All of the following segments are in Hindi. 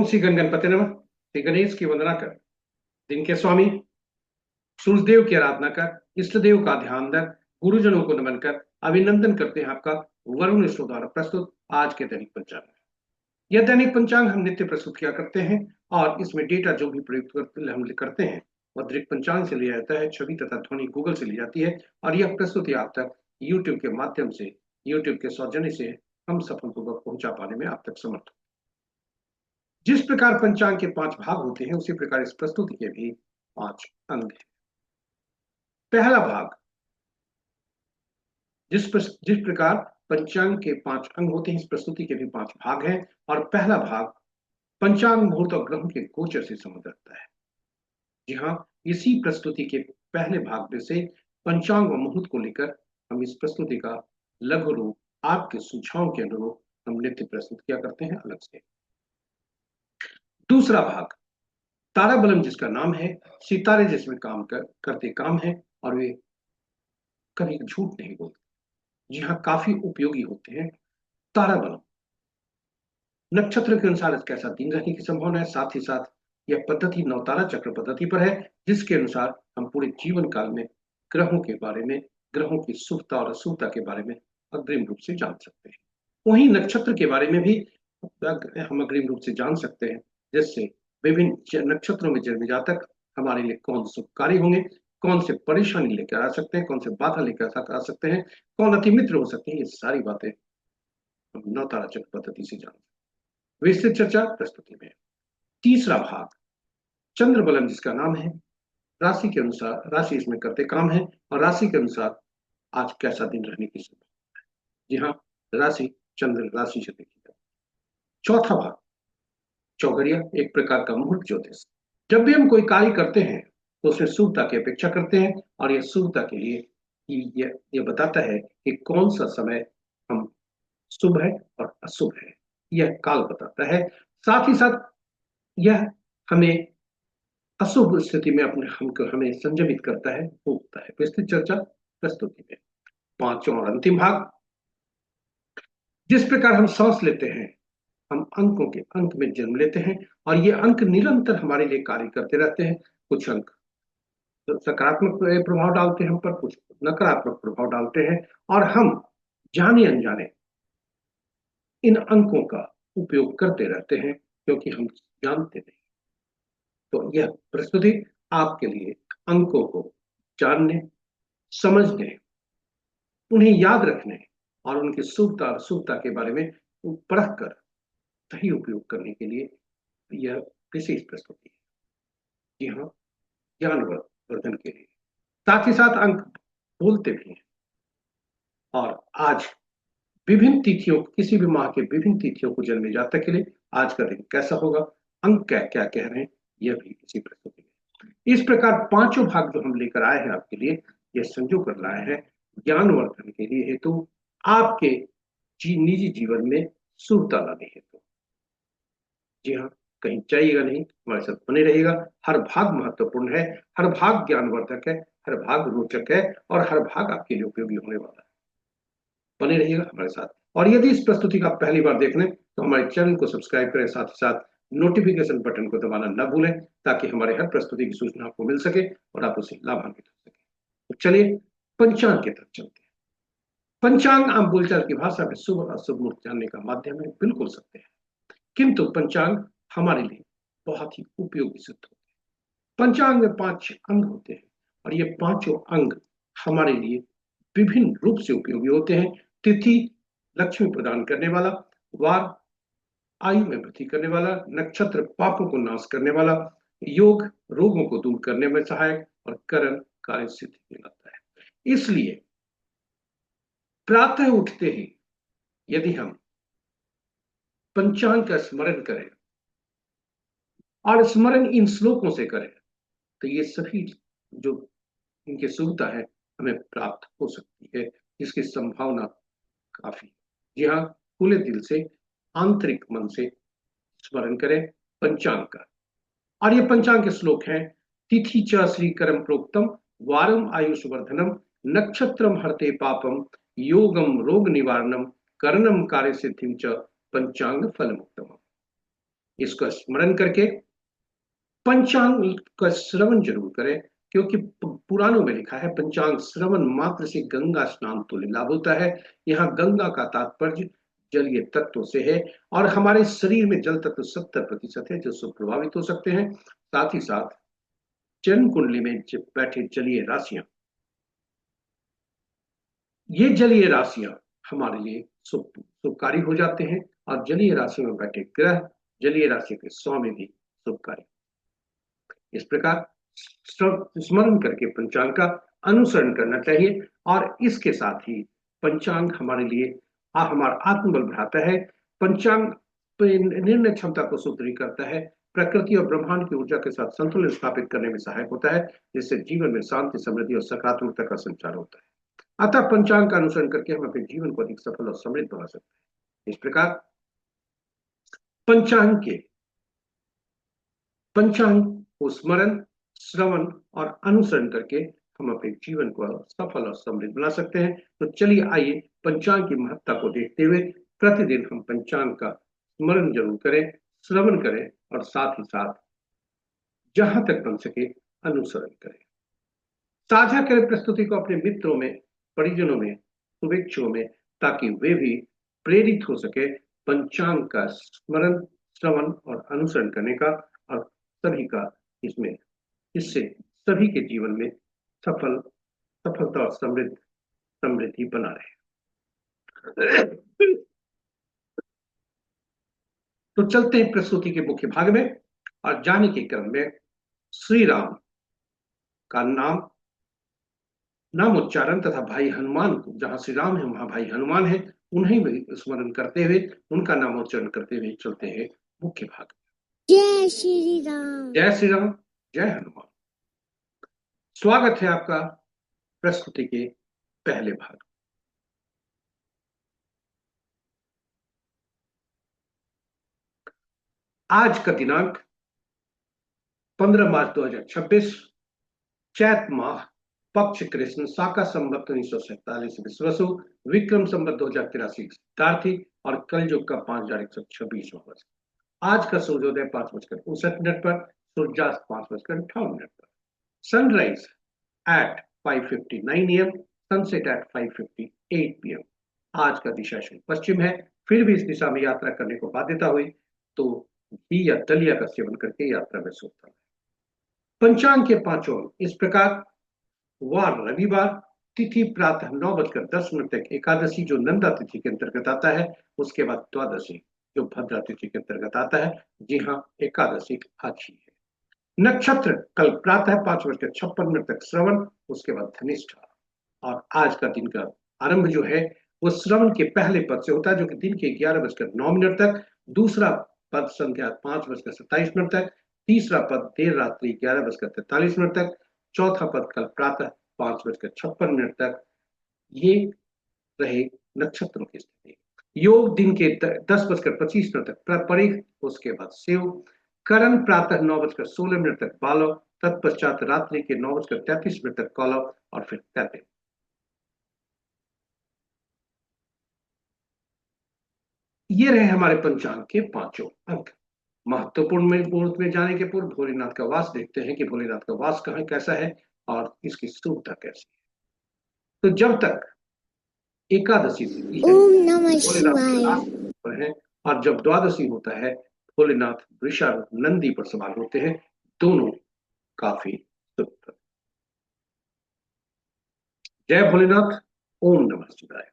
श्री गणगणपति नमः। श्री गणेश की वंदना कर, दिन के स्वामी सूर्यदेव की आराधना कर, इष्ट देव का ध्यान कर, गुरुजनों को नमन कर अभिनंदन करते हैं आपका वरुण ईश्वर द्वारा प्रस्तुत आज के दैनिक पंचांग। यह दैनिक पंचांग हम नित्य प्रस्तुत किया करते हैं और इसमें डेटा जो भी प्रयुक्त हम करते हैं वह दृक पंचांग से लिया जाता है, छवि तथा ध्वनि गूगल से ली जाती है और यह प्रस्तुति आप तक यूट्यूब के माध्यम से, यूट्यूब के सौजन्य से हम सफलपूर्वक पहुंचा पाने में आप तक समर्थ। जिस प्रकार पंचांग के 5 भाग होते हैं उसी प्रकार इस प्रस्तुति के भी 5 अंग हैं। पहला भाग, जिस प्रकार पंचांग के 5 अंग होते हैं इस प्रस्तुति के भी 5 भाग हैं और पहला भाग पंचांग मुहूर्त और ग्रहों के गोचर से संबंध रखता है। जी हाँ, इसी प्रस्तुति के पहले भाग में से पंचांग व मुहूर्त को लेकर हम इस प्रस्तुति का लघु रूप आपके सुझाव के अनुरूप हम नित्य प्रस्तुत किया करते हैं अलग से। दूसरा भाग तारा बलम, जिसका नाम है, सितारे जिसमें करते काम है और वे कभी झूठ नहीं बोलते। जी हाँ, काफी उपयोगी होते हैं। तारा बलम नक्षत्र के अनुसार कैसा दिन रहने की संभावना है, साथ ही साथ यह पद्धति नवतारा चक्र पद्धति पर है, जिसके अनुसार हम पूरे जीवन काल में ग्रहों के बारे में, ग्रहों की शुभता और अशुभता के बारे में अग्रिम रूप से जान सकते हैं। वहीं नक्षत्र के बारे में भी हम अग्रिम रूप से जान सकते हैं, जिससे विभिन्न नक्षत्रों में जन्मे जातक हमारे लिए कौन शुभकारी होंगे, कौन से परेशानी लेकर आ सकते हैं, कौन से बाधा लेकर आ सकते हैं, कौन अति मित्र हो सकते हैं, ये सारी बातें हम नवतारा चक्र पद्धति से जान सकते हैं। विस्तृत चर्चा प्रस्तुति में। तीसरा भाग चंद्र बलम, जिसका नाम है, राशि के अनुसार, राशि इसमें करते काम है और राशि के अनुसार आज कैसा दिन रहने की संभावना है। जी हाँ, राशि चंद्र राशि से देखी जाए। चौथा भाग चौघड़िया, एक प्रकार का मुहूर्त ज्योतिष। जब भी हम कोई कार्य करते हैं तो उसमें शुभता की अपेक्षा करते हैं और यह शुभता के लिए यह बताता है कि कौन सा समय हम शुभ है और अशुभ है, यह काल बताता है। साथ ही साथ यह हमें अशुभ स्थिति में हमें संयमित करता है, रोकता है। विस्तृत चर्चा प्रस्तुति में। पांचवा और अंतिम भाग, जिस प्रकार हम सांस लेते हैं, हम अंकों के अंक में जन्म लेते हैं और ये अंक निरंतर हमारे लिए कार्य करते रहते हैं। कुछ अंक सकारात्मक प्रभाव डालते हैं हम पर, कुछ नकारात्मक प्रभाव डालते हैं और हम जाने अनजाने इन अंकों का उपयोग करते रहते हैं क्योंकि हम जानते नहीं। तो यह प्रस्तुति आपके लिए अंकों को जानने, समझने, उन्हें याद रखने और उनकी शुभता और अशुभता के बारे में परख कर सही उपयोग करने के लिए यह विशेष प्रस्तुति है। जी हाँ, ज्ञानवर्धन के लिए। साथ ही साथ अंक बोलते भी हैं और आज विभिन्न तिथियों, किसी भी माह के विभिन्न तिथियों को जन्मे जातक के लिए आज का दिन कैसा होगा, अंक क्या क्या कह रहे हैं, यह भी इसी प्रस्तुति में। इस प्रकार पांचों भाग जो हम लेकर आए हैं आपके लिए, यह संजो कर लाए हैं ज्ञानवर्धन के लिए हेतु, आपके निजी जीवन में शुभता लाने हेतु। जी हाँ, कहीं जाइएगा नहीं, हमारे साथ बने रहिएगा। हर भाग महत्वपूर्ण है, हर भाग ज्ञानवर्धक है, हर भाग रोचक है और हर भाग आपके लिए उपयोगी होने वाला है। बने रहिएगा हमारे साथ। और यदि इस प्रस्तुति का पहली बार देख लें तो हमारे चैनल को सब्सक्राइब करें, साथ ही साथ नोटिफिकेशन बटन को दबाना न भूलें ताकि हमारे हर प्रस्तुति की सूचना आपको मिल सके और आप उससे लाभान्वित हो सके। तो चलिए पंचांग की तरफ चलते हैं। पंचांग आम बोलचाल की भाषा में शुभ और अशुभ मुहूर्त जानने का माध्यम है, बिल्कुल सत्य है, किंतु पंचांग हमारे लिए बहुत ही उपयोगी सिद्ध होते हैं। पंचांग में 5 अंग होते हैं और ये पांचों अंग हमारे लिए विभिन्न रूप से उपयोगी होते हैं। तिथि लक्ष्मी प्रदान करने वाला, वार आयु में वृद्धि करने वाला, नक्षत्र पापों को नाश करने वाला, योग रोगों को दूर करने में सहायक और करण कार्य सिद्धि दिलाता है। इसलिए प्रातः उठते ही यदि हम पंचांग का स्मरण करें और स्मरण इन श्लोकों से करें तो ये सभी जो इनकी शुभता है हमें प्राप्त हो सकती है, इसकी संभावना काफी। जी हाँ, खुले दिल से, आंतरिक मन से स्मरण करें पंचांग का। और ये पंचांग के श्लोक हैं। तिथि च श्रीकरम प्रोक्तम, वारम आयुष्वर्धनम, नक्षत्रम हरते पापम, योगम रोग निवारणम, कर्णम कार्य सिद्धिम च पंचांग फल मुक्तम। इसका स्मरण करके पंचांग का श्रवण जरूर करें, क्योंकि पुराणों में लिखा है पंचांग श्रवण मात्र से गंगा स्नान तुल्य लाभ होता है। यहाँ गंगा का तात्पर्य जलीय तत्व से है, और हमारे शरीर में जल तत्व 70% है, जो प्रभावित हो सकते हैं। साथ ही साथ जन्म कुंडली में बैठे जलीय राशियां, ये जलीय राशियां हमारे लिए शुभकारी हो जाते हैं, और जलीय राशि में बैठे ग्रह जलीय राशि के स्वामी भी शुभकारी। इस प्रकार स्मरण करके पंचांग का अनुसरण करना चाहिए, और इसके साथ ही पंचांग हमारे लिए हमारा आत्मबल बढ़ाता है। पंचांग निर्णय क्षमता को सुदृढ़ करता है, प्रकृति और ब्रह्मांड की ऊर्जा के साथ संतुलन स्थापित करने में सहायक होता है, जिससे जीवन में शांति, समृद्धि और सकारात्मकता का संचार होता है। अतः पंचांग का अनुसरण करके हम अपने जीवन को अधिक सफल और समृद्ध बना सकते हैं। इस प्रकार पंचांग को स्मरण, श्रवण और अनुसरण करके हम अपने जीवन को सफल और समृद्ध बना सकते हैं। तो चलिए आइए पंचांग की महत्ता को देखते हुए प्रतिदिन हम पंचांग का स्मरण जरूर करें, श्रवण करें, और साथ ही साथ जहां तक बन सके अनुसरण करें। साझा करें प्रस्तुति को अपने मित्रों में, परिजनों में, शुभेच्छुओं में, ताकि वे भी प्रेरित हो सके पंचांग का स्मरण, श्रवण और अनुसरण करने का, और सभी का इसमें इससे सभी के जीवन में सफलता और समृद्धि बना रहे। तो चलते हैं प्रस्तुति के मुख्य भाग में, और जाने के क्रम में श्री राम का नाम उच्चारण तथा भाई हनुमान को, जहां श्री राम है वहां भाई हनुमान है, उन्हें भी स्मरण करते हुए, उनका नाम उच्चारण करते हुए चलते हैं मुख्य भाग। जय श्री राम। जय श्री राम, जय हनुमान। स्वागत है आपका प्रस्तुति के पहले भाग। आज का दिनांक 15 मार्च 2026, चैत माह, पक्ष कृष्ण, शाका संवत 1947 विश्वसु, विक्रम संवत 2083 सिद्धार्थी, और कलयुग का 5126वां वर्ष। आज का सूर्योदय 5:59 पर, सूर्यास्त 5:58 पर, sunrise at 5:59 AM, sunset at 5:58 PM। आज का दिशा शुभ पश्चिम है, फिर भी इस दिशा में यात्रा करने को बाध्यता हुई तो घी या दलिया का सेवन करके यात्रा में सोता है। पंचांग के पांचों इस प्रकार: वार रविवार, तिथि प्रातः 9:10 तक एकादशी जो नंदा तिथि के अंतर्गत आता है, उसके बाद द्वादशी जो भद्रा तिथि के अंतर्गत आता है। जी हाँ, एकादशी आज ही है। नक्षत्र कल प्रातः 5:56 तक श्रवण, उसके बाद धनिष्ठा, और आज का दिन का आरंभ जो है वो श्रवण के पहले पद से होता है, जो कि दिन के 11:09 तक, दूसरा पद संध्या 5:27 तक, तीसरा पद देर रात्रि 11:43 तक, चौथा पद कल प्रातः 5:56 तक। ये रहे नक्षत्रों की स्थिति। योग दिन के 10:25 तक परे, उसके बाद शिव। करण प्रातः 9:16 तक बालव, तत्पश्चात रात्रि के 9:33 तक कौलव, और फिर तैतिल। ये रहे हमारे पंचांग के पांचों अंक। महत्वपूर्ण मुहूर्त में जाने के पूर्व भोलेनाथ का वास देखते हैं कि भोलेनाथ का वास कहाँ कैसा है और इसकी शुभता कैसी है। तो जब तक एकादशी होती है ओम नमः भोलेनाथ शिवाय। पर है, और जब द्वादशी होता है भोलेनाथ वृषभ नंदी पर सवार होते हैं, दोनों काफी शुभ। जय भोलेनाथ, ओम नमः शिवाय।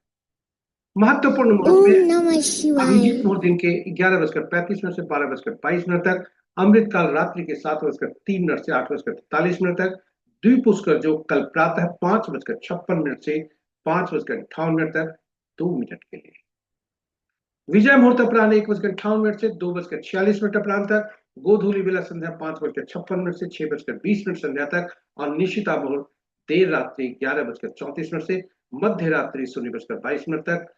महत्वपूर्ण मुहूर्त ओम में नमः शिवाय। अभिजीत मुहूर्त दिन के 11:35 से 12:22 तक, अमृत काल रात्रि के 7:03 से 8:43 तक, द्विपुष्कर जो कल प्रातः 5:56 से 5:58 तक 2 मिनट के लिए, विजय मुहूर्त अपराह्न 1:58 से 2:46 तक, गोधूली बेला संध्या 5:56 से 6:20 संध्या तक, और निशिता मुहूर्त देर रात्रि 11:34 से मध्य रात्रि 0:22 तक।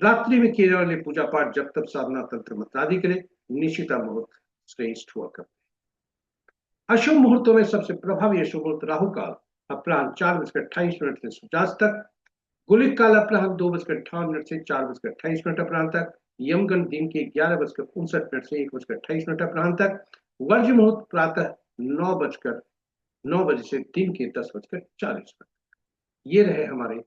रात्रि में किए जाने वाले पूजा पाठ, जब तब साधना, तंत्र मंत्र आदि के लिए निशिता मुहूर्त श्रेष्ठ हुआ करते। अशुभ मुहूर्तों में सबसे प्रभावी अशुभ मुहूर्त राहु काल अपराह्न 4:28 से सूर्यास्त तक, गुलिक काल अपराह्न 2:58 से 4:28 अपराह्न तक, यमगंड दिन के 11:59 से 1:28 अपराह्न तक। वर्ज मुहूर्त प्रातः 9 बजे से दिन के 10:40 तक। ये रहे हमारे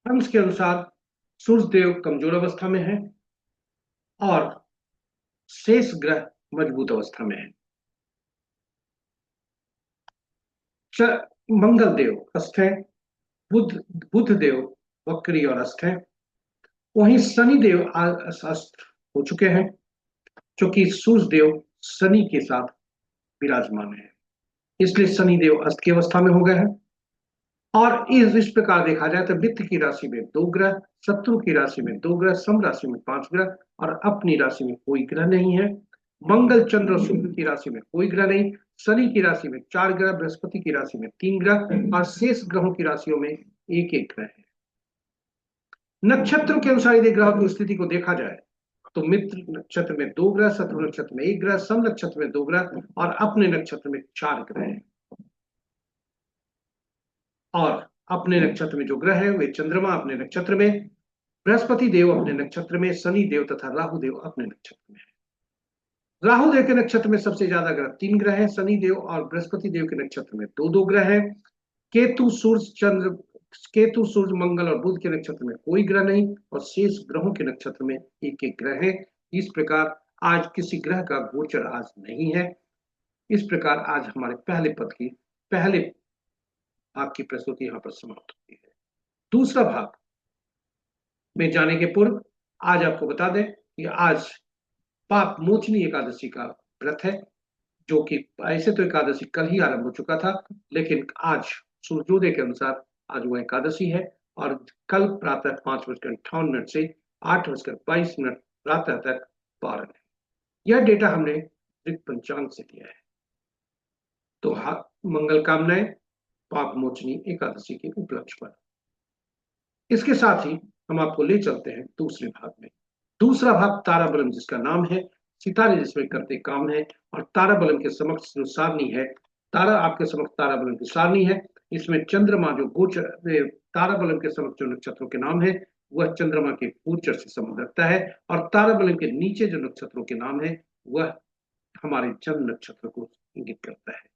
अंश के अनुसार सूर्य देव कमजोर अवस्था में है और शेष ग्रह मजबूत अवस्था में है। मंगल देव अस्त है, बुध बुध देव वक्री और अस्त है। वहीं शनि देव अस्त हो चुके हैं, क्योंकि सूर्य देव शनि के साथ विराजमान है, इसलिए शनि देव अस्त की अवस्था में हो गए हैं। और इस प्रकार देखा जाए तो वित्त की राशि में 2 ग्रह, शत्रु की राशि में 2 ग्रह, सम राशि में 5 ग्रह और अपनी राशि में कोई ग्रह नहीं है। मंगल, चंद्र और शुक्र की राशि में कोई ग्रह नहीं। शनि की राशि में 4 ग्रह, बृहस्पति की राशि में 3 ग्रह और शेष ग्रहों की राशियों में एक एक ग्रह है। नक्षत्रों के अनुसार यदि ग्रहों की स्थिति को देखा जाए तो मित्र नक्षत्र में 2 ग्रह, शत्रु नक्षत्र में 1 ग्रह, सम नक्षत्र में 2 ग्रह और अपने नक्षत्र में 4 ग्रह हैं। और अपने नक्षत्र में जो ग्रह है वे चंद्रमा अपने नक्षत्र में, बृहस्पति देव अपने नक्षत्र में, शनि देव तथा राहु देव अपने नक्षत्र में है। राहु देव के नक्षत्र में सबसे ज्यादा ग्रह 3 ग्रह हैं, शनि देव और बृहस्पति देव के नक्षत्र में दो दो ग्रह हैं। केतु, सूर्य, मंगल और बुध के नक्षत्र में कोई ग्रह नहीं और शेष ग्रहों के नक्षत्र में एक एक ग्रह है। इस प्रकार आज किसी ग्रह का गोचर आज नहीं है। इस प्रकार आज हमारे पहले भाग की प्रस्तुति यहाँ पर समाप्त होती है। दूसरा भाग में जाने के पूर्व आज आपको बता दें कि आज पाप मोचनी एकादशी का व्रत है, जो कि ऐसे तो एकादशी कल ही आरंभ हो चुका था, लेकिन आज सूर्योदय के अनुसार आज वो एकादशी है और कल प्रातः 5:58 से 8:22 प्रातः तक पारण है। यह डेटा हमने ऋत पंचांग से लिया है। तो मंगल कामनाएं पाप मोचनी एकादशी के उपलक्ष्य पर। इसके साथ ही हम आपको ले चलते हैं दूसरे भाग में। दूसरा भाग ताराबलम, जिसका नाम है सितारे जिसमें करते काम है और ताराबलम के समक्ष जो सारणी है, आपके समक्ष ताराबलम की सारणी है। इसमें चंद्रमा जो गोचर, ताराबलम के समक्ष जो नक्षत्रों के नाम है वह चंद्रमा के गोचर से संबंध रखता है और ताराबलम के नीचे जो नक्षत्रों के नाम है वह हमारे जन्म नक्षत्र को इंगित करता है।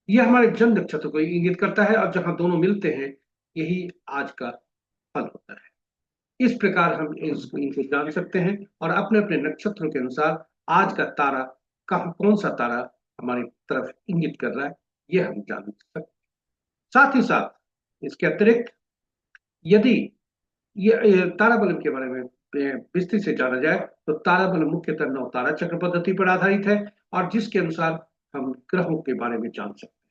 यह हमारे जन्म नक्षत्र को इंगित करता है और जहां दोनों मिलते हैं यही आज का फल होता है। इस प्रकार हम इनको जान सकते हैं और अपने अपने नक्षत्रों के अनुसार आज का तारा कौन सा तारा हमारी तरफ इंगित कर रहा है यह हम जान सकते हैं। साथ ही साथ इसके अतिरिक्त यदि ये ताराबलम के बारे में विस्तृत से जाना जाए तो ताराबलम मुख्यतः 9 तारा चक्र पद्धति पर आधारित है और जिसके अनुसार हम ग्रहों के बारे में जान सकते हैं।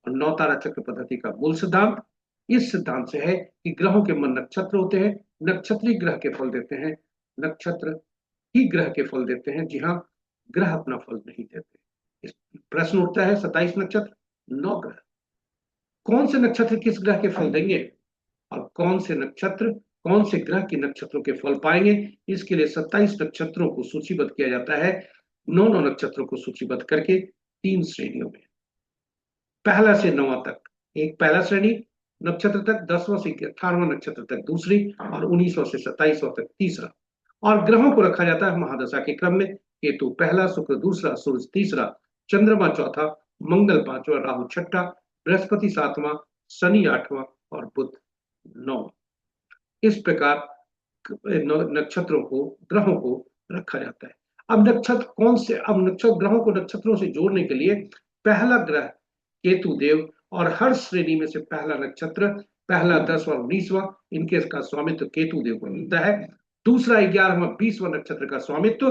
और 9 तारा चक्र पद्धति का मूल सिद्धांत इस सिद्धांत से है कि ग्रहों के मन नक्षत्र होते हैं, नक्षत्री ग्रह के फल देते हैं, नक्षत्र ही ग्रह के फल देते हैं। जी हाँ, ग्रह अपना फल नहीं देते। प्रश्न उठता है 27 नक्षत्र 9 ग्रह, कौन से नक्षत्र किस ग्रह के फल देंगे और कौन से ग्रह के नक्षत्रों के फल पाएंगे। इसके लिए 27 नक्षत्रों को सूचीबद्ध किया जाता है 9 नक्षत्रों को सूचीबद्ध करके 3 श्रेणियों में, पहला से 9वां तक एक पहला श्रेणी नक्षत्र तक, 10वां से 18वां नक्षत्र तक दूसरी और 19वां से 27वां तक तीसरा। और ग्रहों को रखा जाता है महादशा के क्रम में, केतु पहला, शुक्र दूसरा, सूर्य तीसरा, चंद्रमा चौथा, मंगल पांचवा, राहु छठा, बृहस्पति सातवां, शनि आठवां और बुध नौवां। इस प्रकार नक्षत्रों को, ग्रहों को रखा जाता है। अब नक्षत्र कौन से, अब नक्षत्र ग्रहों को नक्षत्रों से जोड़ने के लिए पहला ग्रह केतु देव, और हर श्रेणी में से पहला नक्षत्र, पहला 10वां 19वां, इनके का स्वामित्व केतु देव को मिलता है। दूसरा 11वां 20वां नक्षत्र का स्वामित्व,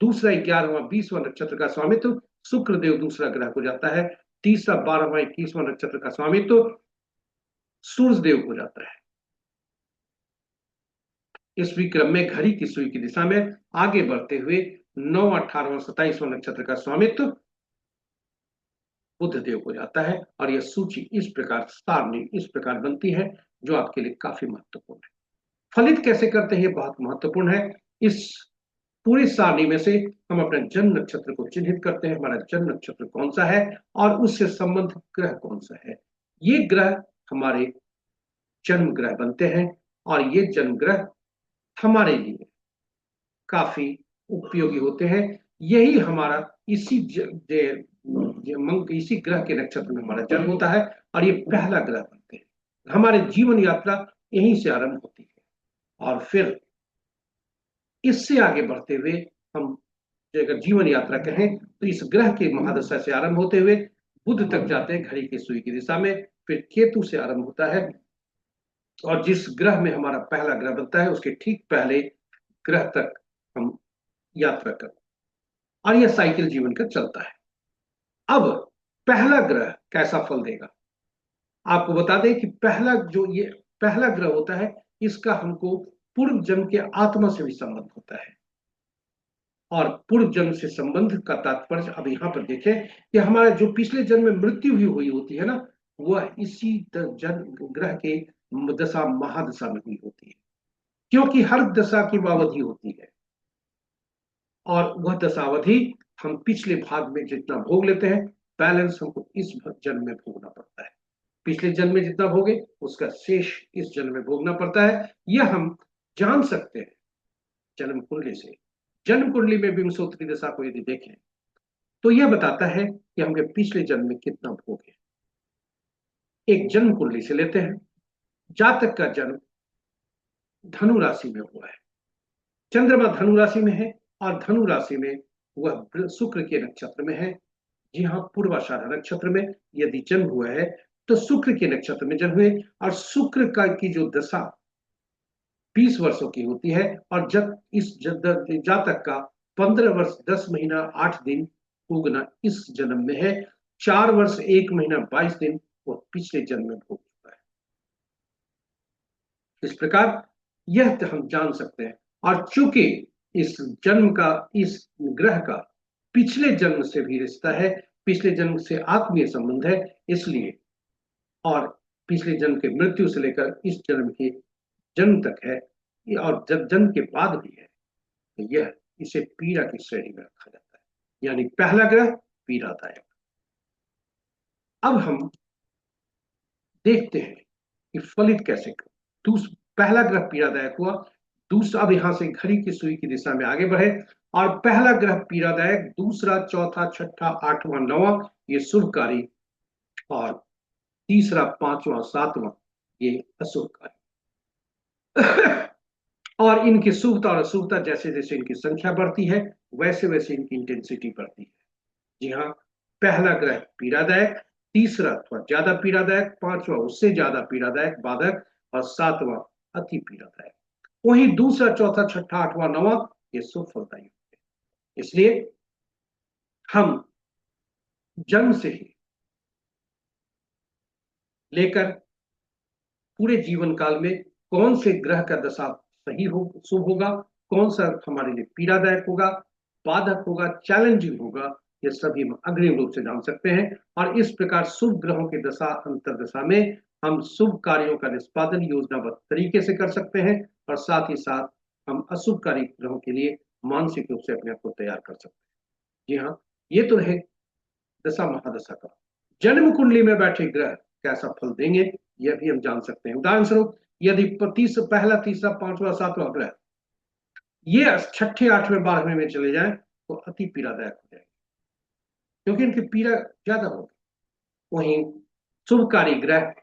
दूसरा 11वां 20वां नक्षत्र का स्वामित्व शुक्र देव दूसरा ग्रह को जाता है। तीसरा 12वां 21वां नक्षत्र का स्वामित्व सूर्य देव को जाता है। इस विक्रम में घड़ी की सुई की दिशा में आगे बढ़ते हुए 9, 18वां 27वां नक्षत्र का स्वामित्व बुध देव को जाता है। और यह सूची इस प्रकार, सारणी इस प्रकार बनती है, जो आपके लिए काफी महत्वपूर्ण है। फलित कैसे करते हैं, बहुत महत्वपूर्ण है। इस पूरी सारणी में से हम अपने जन्म नक्षत्र को चिन्हित करते हैं, हमारा जन्म नक्षत्र कौन सा है और उससे संबंधित ग्रह कौन सा है। ये ग्रह हमारे जन्म ग्रह बनते हैं, और ये जन्म ग्रह हमारे लिए काफी उपयोगी होते हैं। यही हमारा इसी ग्रह के नक्षत्र में हमारा जन्म होता है, और ये पहला ग्रह बनते हैं। हमारे जीवन यात्रा यहीं से आरंभ होती है, और फिर इससे आगे बढ़ते हुए हम अगर जीवन यात्रा कहें तो इस ग्रह के महादशा से आरंभ होते हुए बुध तक जाते हैं, घड़ी की सुई की दिशा में। फिर केतु से आरंभ होता है, और जिस ग्रह में हमारा पहला ग्रह बनता है उसके ठीक पहले ग्रह तक हम यात्रा करते हैं, और यह साइकिल जीवन का चलता है। अब पहला ग्रह कैसा फल देगा, आपको बता दें कि ये पहला ग्रह होता है, इसका हमको पूर्व जन्म के आत्मा से भी संबंध होता है। और पूर्व जन्म से संबंध का तात्पर्य अब यहां पर देखें कि हमारा जो पिछले जन्म में मृत्यु भी हुई होती है ना, वह इसी ग्रह के दशा महादशा में हुई होती है, क्योंकि हर दशा की अवधि होती है, और वह दशावधि हम पिछले भाग में जितना भोग लेते हैं, बैलेंस हमको इस जन्म में भोगना पड़ता है। पिछले जन्म में जितना भोगे उसका शेष इस जन्म में भोगना पड़ता है। यह हम जान सकते हैं जन्म कुंडली से। जन्म कुंडली में विंशोत्तरी दशा को यदि देखें तो यह बताता है कि हमने पिछले जन्म में कितना भोगे। एक जन्म कुंडली से लेते हैं, जातक का जन्म धनु राशि में हुआ है, चंद्रमा धनु राशि में है, और धनु राशि में वह शुक्र के नक्षत्र में है। जी हाँ, पूर्वाषाढ़ा नक्षत्र में यदि जन्म हुआ है तो शुक्र के नक्षत्र में जन्म हुए, और शुक्र का की जो दशा 20 वर्षों की होती है, और जब इस जातक का 15 वर्ष 10 महीना 8 दिन भोगना इस जन्म में है, 4 वर्ष 1 महीना 22 दिन वो पिछले जन्म में भोग चुका है। इस प्रकार यह हम जान सकते हैं। और चूंकि इस जन्म का, इस ग्रह का पिछले जन्म से भी रिश्ता है, पिछले जन्म से आत्मीय संबंध है, इसलिए, और पिछले जन्म के मृत्यु से लेकर इस जन्म के जन्म तक है, और जब जन्म के बाद भी है, तो यह इसे पीड़ा की श्रेणी में रखा जाता है, यानी पहला ग्रह पीड़ादायक। अब हम देखते हैं कि फलित कैसे कर। पहला ग्रह पीड़ादायक हुआ, दूसरा, अब यहां से घड़ी की सुई की दिशा में आगे बढ़े, और पहला ग्रह पीड़ादायक, दूसरा, चौथा, छठा, आठवां, नौवां ये शुभकारी, और तीसरा, पांचवां, सातवां ये अशुभकारी। और इनकी शुभता और अशुभता जैसे जैसे इनकी संख्या बढ़ती है वैसे वैसे इनकी इंटेंसिटी बढ़ती है। जी हाँ, पहला ग्रह पीड़ादायक, तीसरा थोड़ा ज्यादा पीड़ादायक, पांचवा उससे ज्यादा पीड़ादायक बाधक, और सातवां अति पीड़ादायक। वहीं दूसरा, चौथा, छठा, आठवां, नौवां ये शुभ फलदायी होते हैं। इसलिए हम जन्म से ही लेकर पूरे जीवन काल में कौन से ग्रह का दशा सही हो, शुभ होगा, कौन सा हमारे लिए पीड़ादायक होगा, बाधक होगा, चैलेंजिंग होगा, ये सभी हम अग्रिम रूप से जान सकते हैं। और इस प्रकार शुभ ग्रहों की दशा अंतर दशा में हम शुभ कार्यों का निष्पादन योजनाबद्ध तरीके से कर सकते हैं, और साथ ही साथ हम अशुभकारी ग्रहों के लिए मानसिक रूप से अपने आप को तैयार कर सकते हैं। जी हाँ, ये तो रहे दशा महादशा का। जन्म कुंडली में बैठे ग्रह कैसा फल देंगे यह भी हम जान सकते हैं। उदाहरण स्वरूप यदि पहला, तीसरा, पांचवा, सातवां ग्रह ये छठे, आठवें, 12वें में चले जाएं तो अति पीड़ादायक हो जाएंगे। क्योंकि इनकी पीड़ा ज्यादा होगी। वहीं शुभकारी ग्रह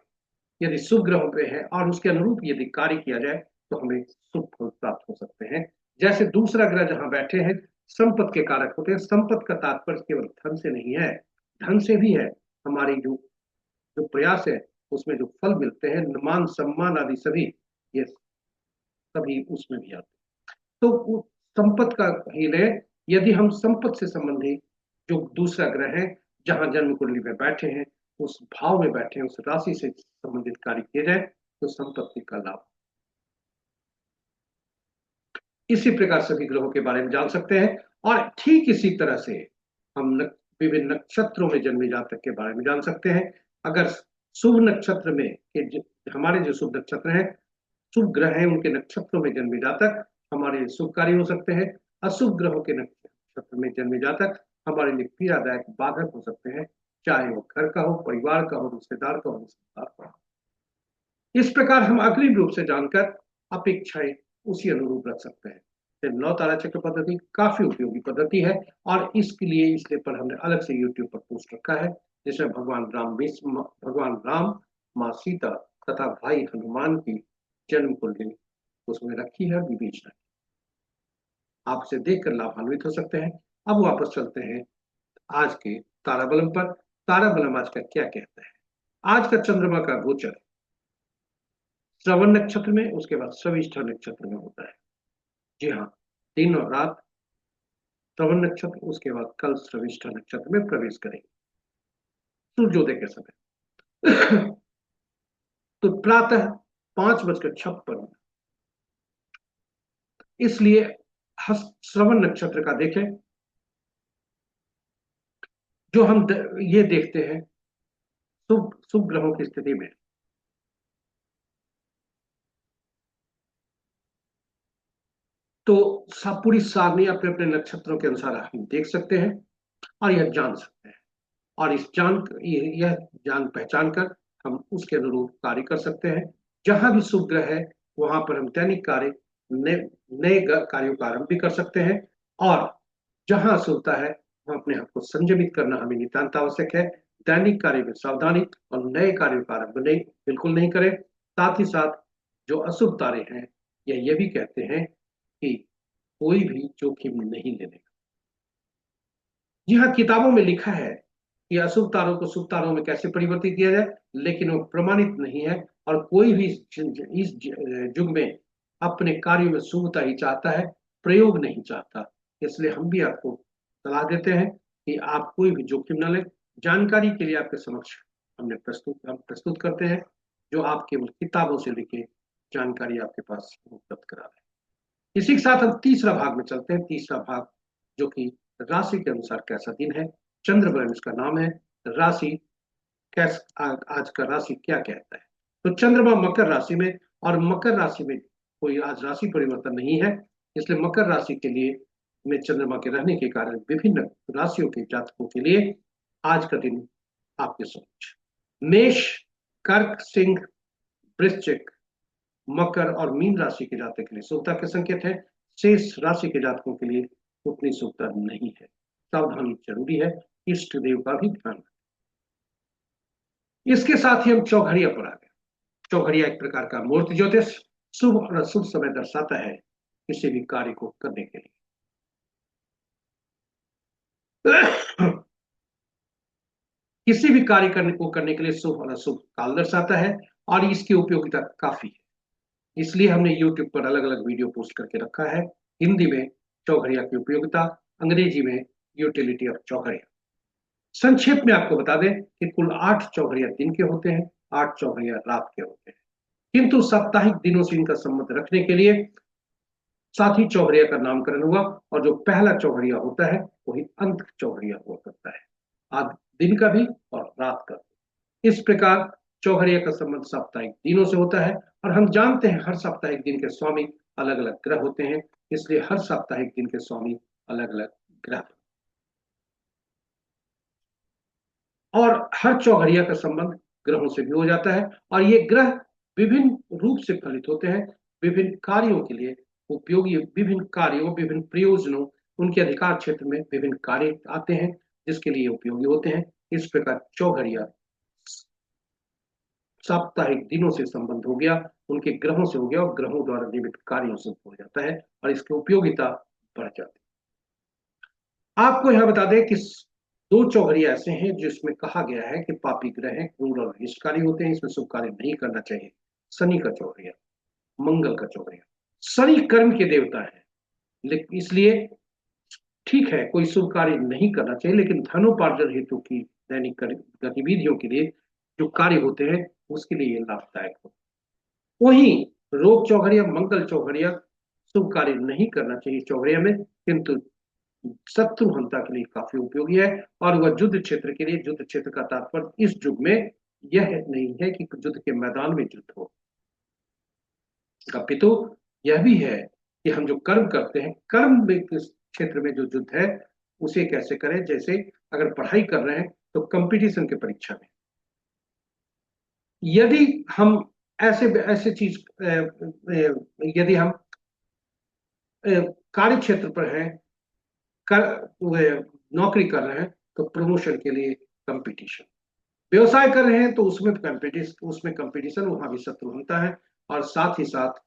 यदि शुभ ग्रहों पे है और उसके अनुरूप यदि कार्य किया जाए तो हमें शुभ फल प्राप्त हो सकते हैं। जैसे दूसरा ग्रह जहां बैठे हैं, संपत्ति के कारक होते हैं। संपत्ति का तात्पर्य केवल धन से नहीं है, धन से भी है। हमारी जो जो प्रयास है उसमें जो फल मिलते हैं, मान सम्मान आदि सभी, ये सभी उसमें भी आते हैं। तो संपत्ति का ही ले, यदि हम संपत्ति से संबंधित जो दूसरा ग्रह है जहां जन्म कुंडली में बैठे हैं, उस भाव में बैठे हैं, उस राशि से संबंधित कार्य किए जाए तो संपत्ति का लाभ। इसी प्रकार सभी ग्रहों के बारे में जान सकते हैं। और ठीक इसी तरह से हम विभिन्न नक्षत्रों में जन्मे जातक के बारे में जान सकते हैं। अगर शुभ नक्षत्र में हमारे जो शुभ नक्षत्र हैं, शुभ ग्रह हैं, उनके नक्षत्रों में जन्मे जातक हमारे लिए शुभकारी हो सकते हैं। अशुभ ग्रहों के नक्षत्र में जन्मे जातक हमारे लिए पीड़ादायक बाधक हो सकते हैं, चाहे वो घर का हो, परिवार का हो, रिश्तेदार का हो, रिश्तेदार का हो। इस प्रकार हम अग्रिम रूप से जानकर अपेक्षाएं उसी अनुरूप रख सकते हैं। तो नौ तारा चक्र पद्धति काफी उपयोगी पद्धति है, और इसके लिए इसलिए पर हमने अलग से यूट्यूब पर पोस्ट रखा है, जिसमें भगवान राम, माँ सीता तथा भाई हनुमान की जन्म कुंडली उसमें रखी है, विवेचना। आप इसे देखकर लाभान्वित हो सकते हैं। अब वापस चलते हैं आज के ताराबलम पर। ताराबलम आज का क्या कहता है? आज का चंद्रमा का गोचर श्रवण नक्षत्र में, उसके बाद शविष्ठा नक्षत्र में होता है। जी हाँ, दिन और रात श्रवण नक्षत्र, उसके बाद कल शविष्ठा नक्षत्र में प्रवेश करेंगे सूर्योदय के समय। तो प्रातः 5:56, इसलिए श्रवण नक्षत्र का देखें। जो हम ये देखते हैं शुभ शुभ ग्रहों की स्थिति में, तो पूरी सारणी अपने अपने नक्षत्रों के अनुसार हम देख सकते हैं और यह जान सकते हैं। और यह जान पहचान कर हम उसके अनुरूप कार्य कर सकते हैं। जहां भी शुभ ग्रह है वहां पर हम दैनिक कार्य, नए नए कार्यों का आरंभ भी कर सकते हैं। और जहां अशुभता है वहां अपने आप को संयमित करना हमें नितांत आवश्यक है। दैनिक कार्य में सावधानी और नए कार्यों का आरंभ नहीं, बिल्कुल नहीं करें। साथ ही साथ जो अशुभ तारे हैं, यह भी कहते हैं कि कोई भी जोखिम नहीं लेने का। जी हाँ, किताबों में लिखा है कि अशुभ तारों को शुभ तारों में कैसे परिवर्तित किया जाए, लेकिन वो प्रमाणित नहीं है। और कोई भी इस युग में अपने कार्यों में शुभता ही चाहता है, प्रयोग नहीं चाहता। इसलिए हम भी आपको सलाह देते हैं कि आप कोई भी जोखिम न लें। जानकारी के लिए आपके समक्ष हम प्रस्तुत करते हैं, जो आप केवल किताबों से लिखे जानकारी आपके पास उपलब्ध करा रहे हैं। इसी के साथ हम तीसरा भाग में चलते हैं। तीसरा भाग जो कि राशि के अनुसार कैसा दिन है, चंद्रग्रहण इसका नाम है। राशि आज का राशि क्या कहता है? तो चंद्रमा मकर राशि में, और मकर राशि में कोई आज राशि परिवर्तन नहीं है। इसलिए मकर राशि के लिए में चंद्रमा के रहने के कारण विभिन्न राशियों के जातकों के लिए आज का दिन आपके समक्ष मेष, कर्क, सिंह, वृश्चिक, मकर और मीन राशि के जातक के लिए शुभता के संकेत है। शेष राशि के जातकों के लिए उतनी शुभता नहीं है, सावधानी जरूरी है। इष्ट देव का भी ध्यान रखें। इसके साथ ही हम चौघड़िया पर आ गए। चौघड़िया एक प्रकार का मूर्ति ज्योतिष शुभ और अशुभ समय दर्शाता है किसी भी कार्य को करने के लिए। किसी भी कार्य करने के लिए शुभ और अशुभ काल दर्शाता है, और इसकी उपयोगिता काफी है। इसलिए हमने YouTube पर अलग अलग वीडियो पोस्ट करके रखा है। हिंदी में चौघड़िया की उपयोगिता, अंग्रेजी में यूटिलिटी ऑफ चौघड़िया। संक्षेप में आपको बता दें कि कुल 8 चौघड़िया दिन के होते हैं, 8 चौघड़िया रात के होते हैं। किंतु साप्ताहिक दिनों से इनका संबंध रखने के लिए साथ ही चौघड़िया का नामकरण हुआ, और जो पहला चौघड़िया होता है वही अंत चौघड़िया हुआ करता है, आज दिन का भी और रात का भी। इस प्रकार चौघड़िया का संबंध साप्ताहिक दिनों से होता है। और हम जानते हैं हर साप्ताहिक दिन के स्वामी अलग अलग ग्रह होते हैं, इसलिए हर साप्ताहिक दिन के स्वामी अलग अलग ग्रह, और हर चौघड़िया का संबंध ग्रहों से भी हो जाता है। और ये ग्रह विभिन्न रूप से फलित होते हैं, विभिन्न कार्यों के लिए उपयोगी, विभिन्न कार्यों, विभिन्न प्रयोजनों, उनके अधिकार क्षेत्र में विभिन्न कार्य आते हैं। जिसके लिए उपयोगी होते हैं। इस प्रकार चौघड़िया साप्ताहिक दिनों से संबंध हो गया, उनके ग्रहों से हो गया, और ग्रहों द्वारा निमित्त कार्यों से हो जाता है, और इसकी उपयोगिता बढ़ जाती है। आपको यह बता दें कि दो चौघड़िया ऐसे हैं जिसमें कहा गया है कि पापी ग्रह हैं, क्रूर और हितकारी होते हैं, इसमें शुभ कार्य नहीं करना चाहिए। शनि का चौघड़िया, मंगल का चौघड़िया। शनि कर्म के देवता है, लेकिन इसलिए ठीक है कोई शुभ कार्य नहीं करना चाहिए, लेकिन धनोपार्जन हेतु की दैनिक गतिविधियों के लिए जो कार्य होते हैं उसके लिए ये लाभदायक होता है। वहीं रोग चौघड़िया, मंगल चौघड़िया शुभ कार्य नहीं करना चाहिए चौघड़िया में, किंतु शत्रुहंता के लिए काफी उपयोगी है। और वह युद्ध क्षेत्र के लिए, युद्ध क्षेत्र का तात्पर्य इस युग में यह नहीं है कि युद्ध के मैदान में युद्ध हो, अपितु यह भी है कि हम जो कर्म करते हैं, कर्म में क्षेत्र में जो युद्ध है उसे कैसे करें। जैसे अगर पढ़ाई कर रहे हैं तो कंपटीशन के परीक्षा में यदि हम ऐसे ऐसे चीज यदि हम कार्य क्षेत्र पर हैं, नौकरी कर रहे हैं तो प्रमोशन के लिए कंपटीशन, व्यवसाय कर रहे हैं तो उसमें कंपटीशन, वहां भी शत्रु होता है। और साथ ही साथ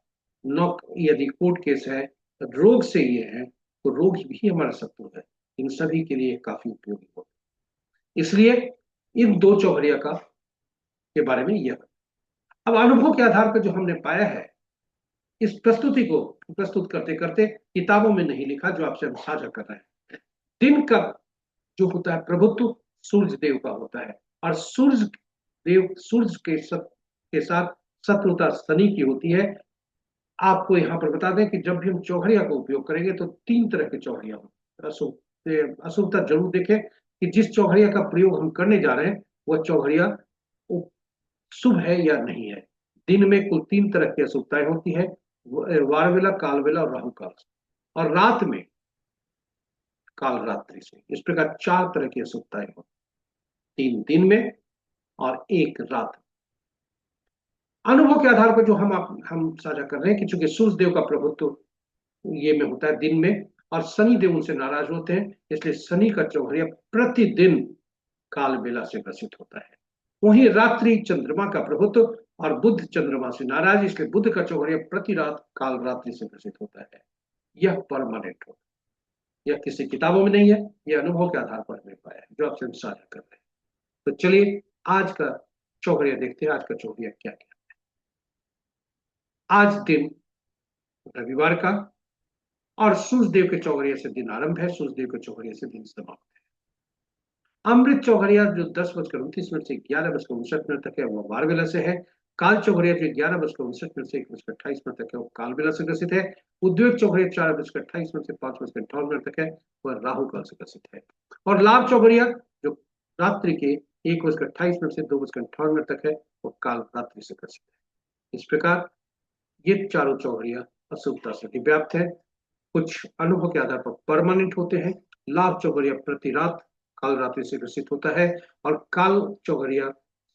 नौक यदि कोर्ट केस है, रोग से ये है तो रोग भी हमारा शत्रु है। इन सभी के लिए काफी उपयोगी होता है। इसलिए इन दो चौघड़िया का के बारे में यह, अब अनुभव के आधार पर जो हमने पाया है, इस प्रस्तुति को प्रस्तुत करते करते किताबों में नहीं लिखा, जो आपसे हम साझा कर रहे हैं। दिन का जो होता है प्रभुत्व सूर्य देव का होता है, और सूर्य के साथ शत्रुता शनि की होती है। आपको यहाँ पर बता दें कि जब भी हम चौघड़िया का उपयोग करेंगे तो तीन तरह के चौघड़िया हों। अशुभता जरूर देखें कि जिस चौघड़िया का प्रयोग हम करने जा रहे हैं वह चौघड़िया शुभ है या नहीं है। दिन में कुल तीन तरह की अशुभताएं होती है, वार वेला, काल वेला और राहु काल। और रात में काल रात्रि से। इस प्रकार चार तरह की अशुभताएं होती, तीन दिन में और एक रात। अनुभव के आधार पर जो हम साझा कर रहे हैं कि चूंकि सूर्य देव का प्रभुत्व ये में होता है दिन में, और शनि देव उनसे नाराज होते हैं, इसलिए शनि का चौघड़िया प्रतिदिन काल बेला से ग्रसित होता है। वहीं रात्रि चंद्रमा का प्रभुत्व, और बुध चंद्रमा से नाराज, इसलिए बुध का चौघड़िया प्रति रात काल रात्रि से ग्रसित होता है। यह परमानेंट होता है, यह किसी किताबों में नहीं है, यह अनुभव के आधार पर हमने पाया है, जो आपसे हम साझा कर रहे हैं। तो चलिए आज का चौघड़िया देखते हैं, आज का चौघड़िया क्या क्या। आज दिन रविवार का, और सूर्य देव के चौघड़िया से दिन आरंभ है, सूर्य देव के चौघड़िया से दिन समाप्त है। अमृत चौघड़िया जो 10:29 से 11:59 तक है वह वार बेला से है। काल चौघड़िया जो 11:59 से 1:28 तक है वो काल बेला से ग्रसित है। उद्योग चौघड़िया 4:28 से 5:58 तक है वह राहु काल से ग्रसित है। और लाभ चौघड़िया जो रात्रि के 1:28 से 2:58 तक है वो काल रात्रि से ग्रसित है। इस प्रकार ये चारों चौघड़िया अशुभता से व्याप्त है। कुछ अनुभव के आधार पर परमानेंट होते हैं। लाभ चौघड़िया प्रति रात काल रात्रि से ग्रसित होता है, और काल चौघड़िया